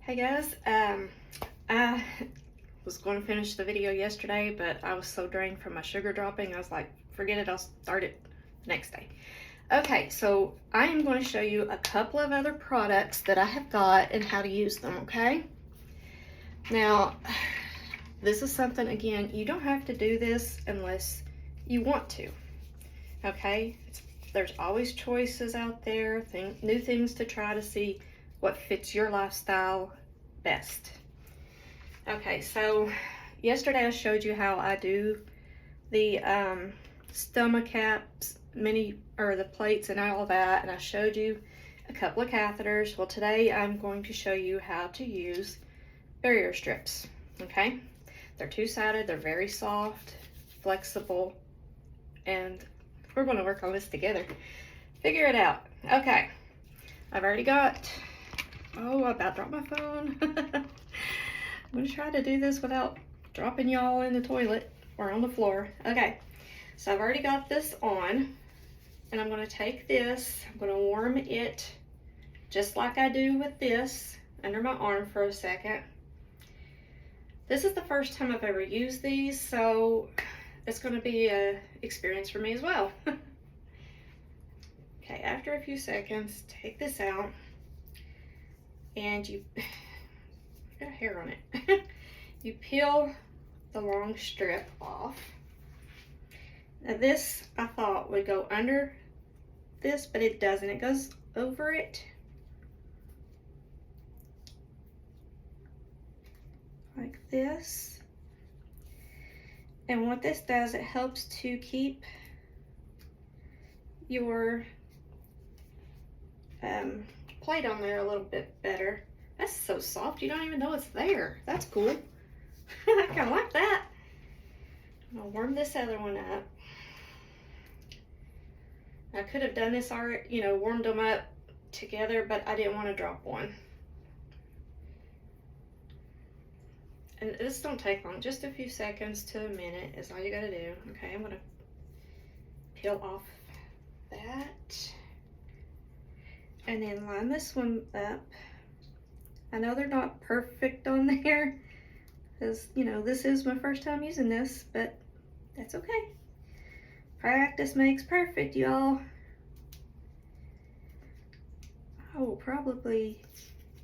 Hey guys, I was going to finish the video yesterday, but I was so drained from my sugar dropping, I was like, forget it, I'll start it the next day. Okay, so I am going to show you a couple of other products that I have got and how to use them, okay? Now, this is something, again, you don't have to do this unless you want to, okay? There's always choices out there, new things to try to see what fits your lifestyle best. Okay, so yesterday I showed you how I do the stomach caps, the plates and all that, and I showed you a couple of catheters. Well, today I'm going to show you how to use barrier strips, okay? They're two-sided, they're very soft, flexible, and we're going to work on this together. Figure it out. Okay, I've already got, I about dropped my phone. I'm going to try to do this without dropping y'all in the toilet or on the floor. Okay, so I've already got this on, and I'm going to take this, I'm going to warm it just like I do with this under my arm for a second. This is the first time I've ever used these, so it's going to be an experience for me as well. Okay, after a few seconds, take this out, and you got hair on it. You peel the long strip off. Now this I thought would go under this, but it doesn't. It goes over it. Like this. And what this does, it helps to keep your plate on there a little bit better. That's so soft, you don't even know it's there. That's cool. I kind of like that. I'm gonna warm this other one up. I could have done this already, warmed them up together, but I didn't want to drop one. And this don't take long, just a few seconds to a minute is all you gotta do. Okay, I'm gonna peel off that. And then line this one up. I know they're not perfect on there, because, this is my first time using this, but that's okay. Practice makes perfect, y'all. I will probably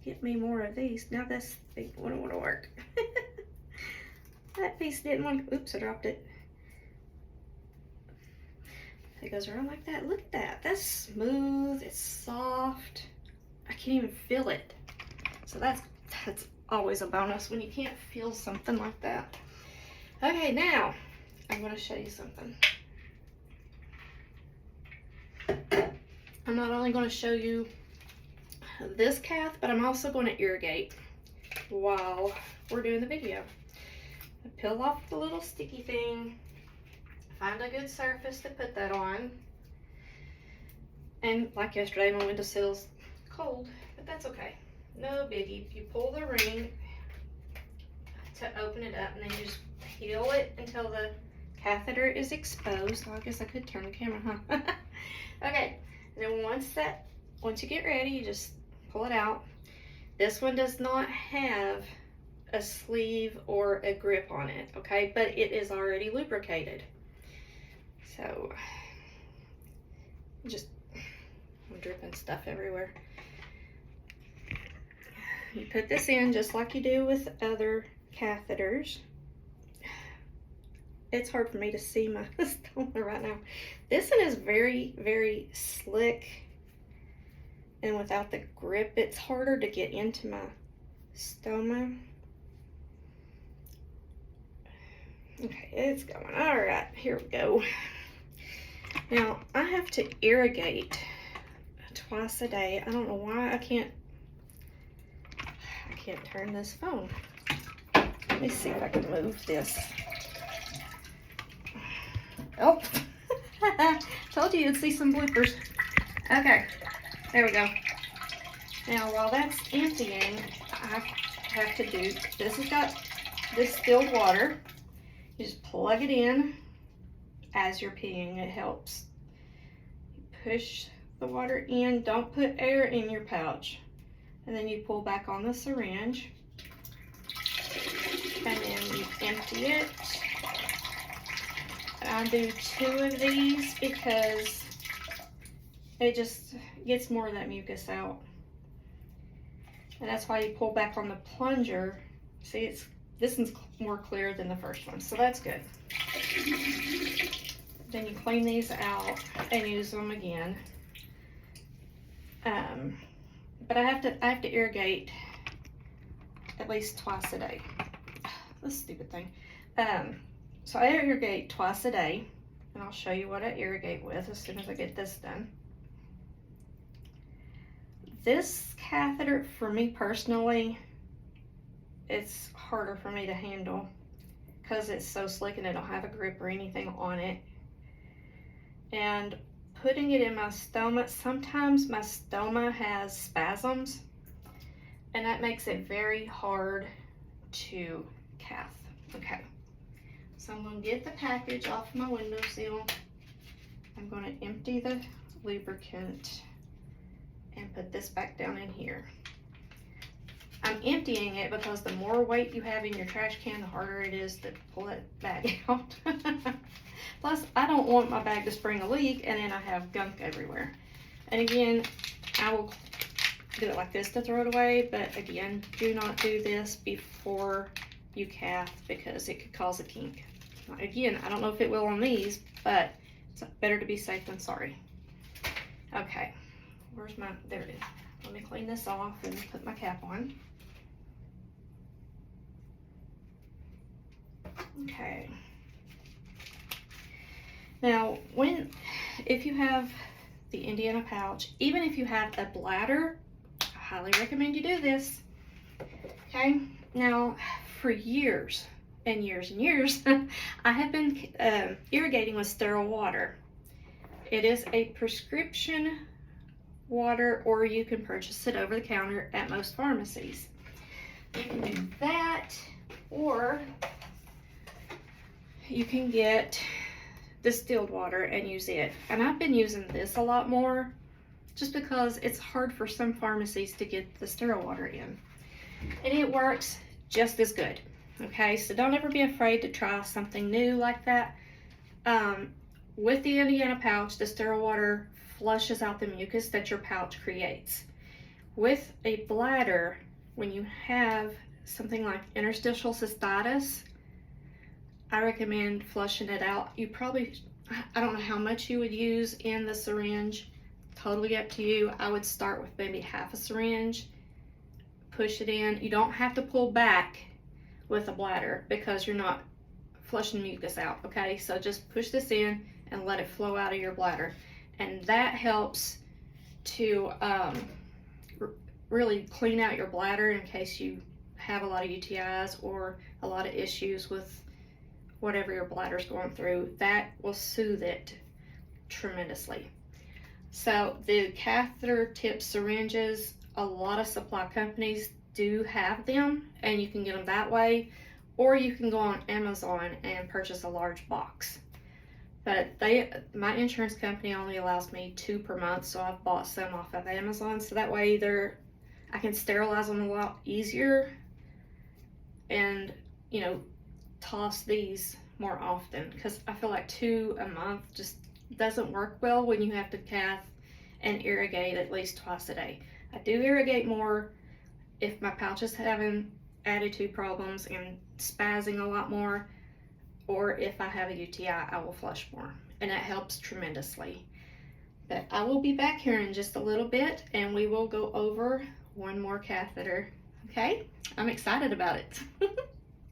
get me more of these. Now this thing wouldn't want to work. That piece didn't want to, oops, I dropped it. It goes around like that. Look at that. That's smooth. It's soft. I can't even feel it. So that's always a bonus when you can't feel something like that. Okay, now I'm going to show you something. I'm not only going to show you this cath, but I'm also going to irrigate while we're doing the video. I peel off the little sticky thing. Find a good surface to put that on. And like yesterday, my windowsill's cold, but that's okay. No biggie. You pull the ring to open it up, and then you just peel it until the catheter is exposed. Well, I guess I could turn the camera, huh? Okay, and then once you get ready, you just pull it out. This one does not have a sleeve or a grip on it, okay? But it is already lubricated. So, I'm dripping stuff everywhere. You put this in just like you do with other catheters. It's hard for me to see my stoma right now. This one is very, very slick. And without the grip, it's harder to get into my stoma. Okay, it's going. All right, here we go. Now, I have to irrigate twice a day. I don't know why I can't turn this phone. Let me see if I can move this. Oh, told you you'd see some bloopers. Okay, there we go. Now, while that's emptying, I have to do, this has got distilled water. You just plug it in as you're peeing. It helps. You push the water in. Don't put air in your pouch. and then you pull back on the syringe, and then you empty it. I do 2 of these because it just gets more of that mucus out. And that's why you pull back on the plunger. See, this one's more clear than the first one, so that's good. Then you clean these out and use them again. But I have to irrigate at least twice a day. This stupid thing. So I irrigate twice a day, and I'll show you what I irrigate with as soon as I get this done. This catheter, for me personally, it's harder for me to handle because it's so slick and I don't have a grip or anything on it. And putting it in my stoma, sometimes my stoma has spasms, and that makes it very hard to cath. Okay, so I'm going to get the package off my windowsill. I'm going to empty the lubricant and put this back down in here. I'm emptying it because the more weight you have in your trash can, the harder it is to pull that bag out. Plus, I don't want my bag to spring a leak and then I have gunk everywhere. And again, I will do it like this to throw it away, but again, do not do this before you cath because it could cause a kink. Again, I don't know if it will on these, but it's better to be safe than sorry. Okay, where's my, there it is. Let me clean this off and put my cap on. Okay. Now, if you have the Indiana pouch, even if you have a bladder, I highly recommend you do this. Okay. Now, for years and years and years, I have been irrigating with sterile water. It is a prescription water, or you can purchase it over the counter at most pharmacies. You can do that, or you can get distilled water and use it. And I've been using this a lot more just because it's hard for some pharmacies to get the sterile water in. And it works just as good. Okay, so don't ever be afraid to try something new like that. With the Indiana pouch, the sterile water flushes out the mucus that your pouch creates. With a bladder, when you have something like interstitial cystitis, I recommend flushing it out. You probably, I don't know how much you would use in the syringe, totally up to you. I would start with maybe half a syringe, push it in. You don't have to pull back with a bladder because you're not flushing mucus out, okay? So just push this in and let it flow out of your bladder. And that helps to really clean out your bladder in case you have a lot of UTIs or a lot of issues with whatever your bladder's going through. That will soothe it tremendously. So the catheter tip syringes, a lot of supply companies do have them, and you can get them that way, or you can go on Amazon and purchase a large box. But my insurance company only allows me 2 per month, so I've bought some off of Amazon, so that way I can sterilize them a lot easier and, you know, toss these more often, because I feel like 2 a month just doesn't work well when you have to cath and irrigate at least twice a day. I do irrigate more if my pouch is having attitude problems and spazzing a lot more, or if I have a UTI, I will flush more, and that helps tremendously. But I will be back here in just a little bit, and we will go over one more catheter, okay? I'm excited about it.